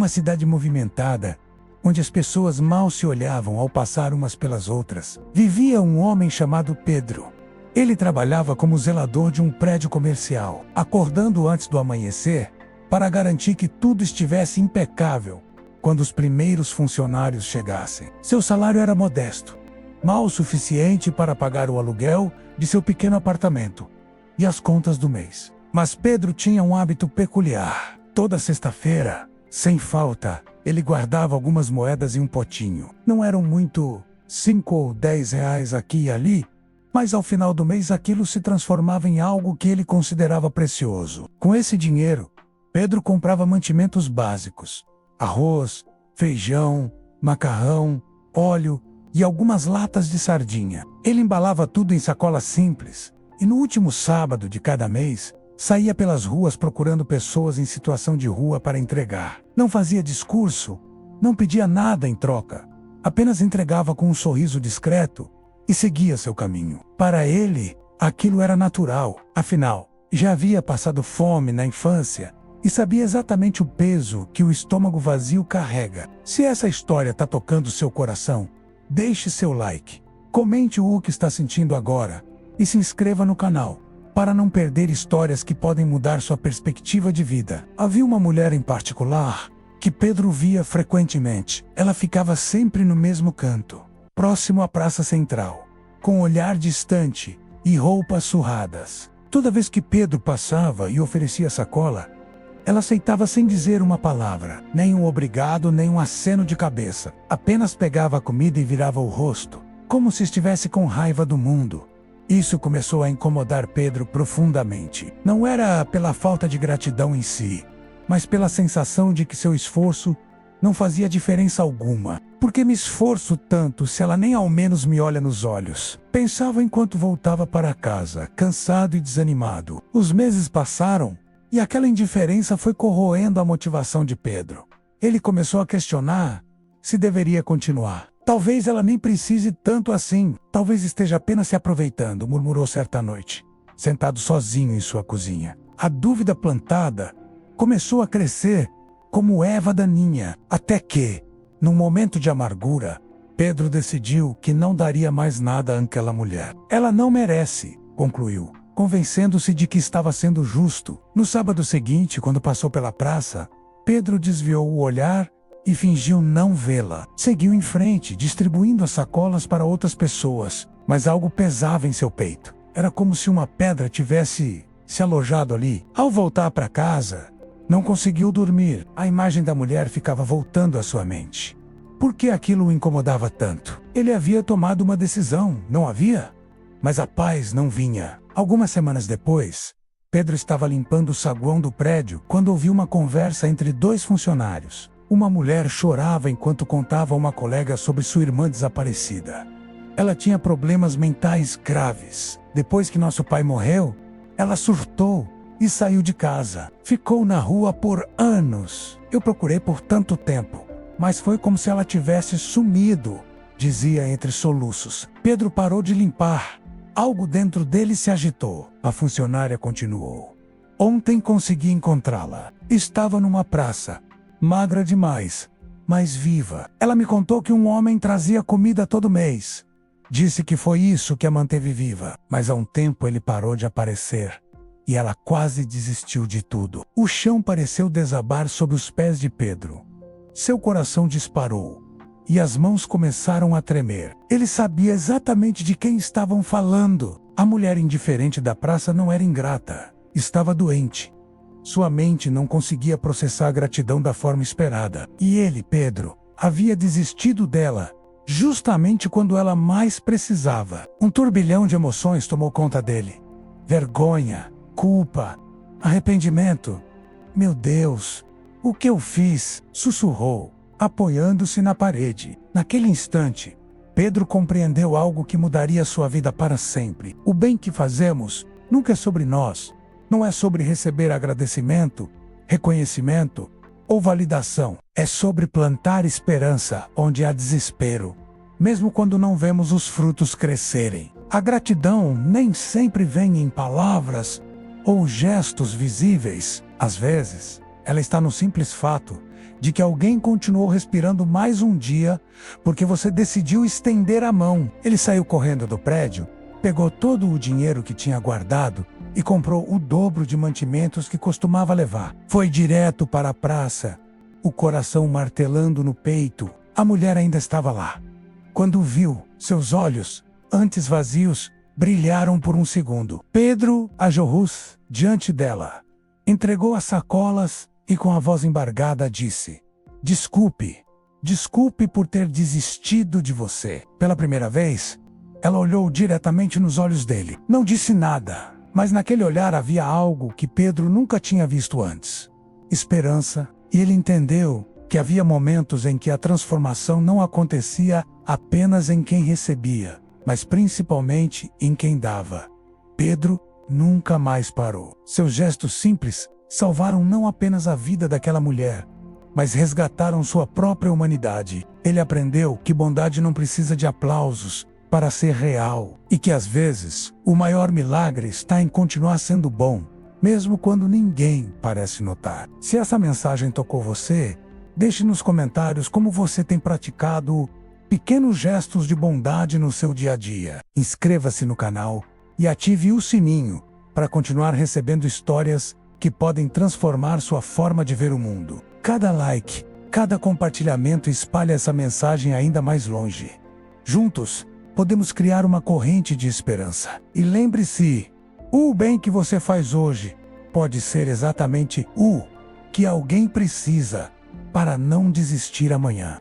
Numa cidade movimentada, onde as pessoas mal se olhavam ao passar umas pelas outras, vivia um homem chamado Pedro. Ele trabalhava como zelador de um prédio comercial, acordando antes do amanhecer para garantir que tudo estivesse impecável quando os primeiros funcionários chegassem. Seu salário era modesto, mal o suficiente para pagar o aluguel de seu pequeno apartamento e as contas do mês. Mas Pedro tinha um hábito peculiar. Toda sexta-feira, sem falta, ele guardava algumas moedas em um potinho. Não eram muito 5 ou 10 reais aqui e ali, mas ao final do mês aquilo se transformava em algo que ele considerava precioso. Com esse dinheiro, Pedro comprava mantimentos básicos: arroz, feijão, macarrão, óleo e algumas latas de sardinha. Ele embalava tudo em sacolas simples e no último sábado de cada mês, saía pelas ruas procurando pessoas em situação de rua para entregar. Não fazia discurso, não pedia nada em troca, apenas entregava com um sorriso discreto e seguia seu caminho. Para ele, aquilo era natural. Afinal, já havia passado fome na infância e sabia exatamente o peso que o estômago vazio carrega. Se essa história está tocando seu coração, deixe seu like, comente o que está sentindo agora e se inscreva no canal para não perder histórias que podem mudar sua perspectiva de vida. Havia uma mulher em particular que Pedro via frequentemente. Ela ficava sempre no mesmo canto, próximo à praça central, com um olhar distante e roupas surradas. Toda vez que Pedro passava e oferecia sacola, ela aceitava sem dizer uma palavra, nem um obrigado, nem um aceno de cabeça. Apenas pegava a comida e virava o rosto, como se estivesse com raiva do mundo. Isso começou a incomodar Pedro profundamente. Não era pela falta de gratidão em si, mas pela sensação de que seu esforço não fazia diferença alguma. Por que me esforço tanto se ela nem ao menos me olha nos olhos? Pensava enquanto voltava para casa, cansado e desanimado. Os meses passaram e aquela indiferença foi corroendo a motivação de Pedro. Ele começou a questionar se deveria continuar. Talvez ela nem precise tanto assim. Talvez esteja apenas se aproveitando, murmurou certa noite, sentado sozinho em sua cozinha. A dúvida plantada começou a crescer como erva daninha, até que, num momento de amargura, Pedro decidiu que não daria mais nada àquela mulher. Ela não merece, concluiu, convencendo-se de que estava sendo justo. No sábado seguinte, quando passou pela praça, Pedro desviou o olhar e fingiu não vê-la. Seguiu em frente, distribuindo as sacolas para outras pessoas, mas algo pesava em seu peito. Era como se uma pedra tivesse se alojado ali. Ao voltar para casa, não conseguiu dormir. A imagem da mulher ficava voltando à sua mente. Por que aquilo o incomodava tanto? Ele havia tomado uma decisão, não havia? Mas a paz não vinha. Algumas semanas depois, Pedro estava limpando o saguão do prédio quando ouviu uma conversa entre dois funcionários. Uma mulher chorava enquanto contava a uma colega sobre sua irmã desaparecida. Ela tinha problemas mentais graves. Depois que nosso pai morreu, ela surtou e saiu de casa. Ficou na rua por anos. Eu procurei por tanto tempo, mas foi como se ela tivesse sumido, dizia entre soluços. Pedro parou de limpar. Algo dentro dele se agitou. A funcionária continuou. Ontem consegui encontrá-la. Estava numa praça. Magra demais, mas viva. Ela me contou que um homem trazia comida todo mês. Disse que foi isso que a manteve viva, mas há um tempo ele parou de aparecer. E ela quase desistiu de tudo. O chão pareceu desabar sob os pés de Pedro. Seu coração disparou e as mãos começaram a tremer. Ele sabia exatamente de quem estavam falando. A mulher indiferente da praça não era ingrata. Estava doente. Sua mente não conseguia processar a gratidão da forma esperada. E ele, Pedro, havia desistido dela, justamente quando ela mais precisava. Um turbilhão de emoções tomou conta dele. Vergonha, culpa, arrependimento. Meu Deus, o que eu fiz? Sussurrou, apoiando-se na parede. Naquele instante, Pedro compreendeu algo que mudaria sua vida para sempre. O bem que fazemos nunca é sobre nós. Não é sobre receber agradecimento, reconhecimento ou validação. É sobre plantar esperança onde há desespero, mesmo quando não vemos os frutos crescerem. A gratidão nem sempre vem em palavras ou gestos visíveis. Às vezes, ela está no simples fato de que alguém continuou respirando mais um dia porque você decidiu estender a mão. Ele saiu correndo do prédio, pegou todo o dinheiro que tinha guardado e comprou o dobro de mantimentos que costumava levar. Foi direto para a praça, o coração martelando no peito. A mulher ainda estava lá. Quando o viu, seus olhos, antes vazios, brilharam por um segundo. Pedro ajorrou-se diante dela, entregou as sacolas e com a voz embargada disse: "Desculpe, desculpe por ter desistido de você." Pela primeira vez, ela olhou diretamente nos olhos dele. Não disse nada, mas naquele olhar havia algo que Pedro nunca tinha visto antes: esperança. E ele entendeu que havia momentos em que a transformação não acontecia apenas em quem recebia, mas principalmente em quem dava. Pedro nunca mais parou. Seus gestos simples salvaram não apenas a vida daquela mulher, mas resgataram sua própria humanidade. Ele aprendeu que bondade não precisa de aplausos para ser real, e que às vezes o maior milagre está em continuar sendo bom, mesmo quando ninguém parece notar. Se essa mensagem tocou você, deixe nos comentários como você tem praticado pequenos gestos de bondade no seu dia a dia. Inscreva-se no canal e ative o sininho para continuar recebendo histórias que podem transformar sua forma de ver o mundo. Cada like, cada compartilhamento espalha essa mensagem ainda mais longe. Juntos, podemos criar uma corrente de esperança. E lembre-se, o bem que você faz hoje pode ser exatamente o que alguém precisa para não desistir amanhã.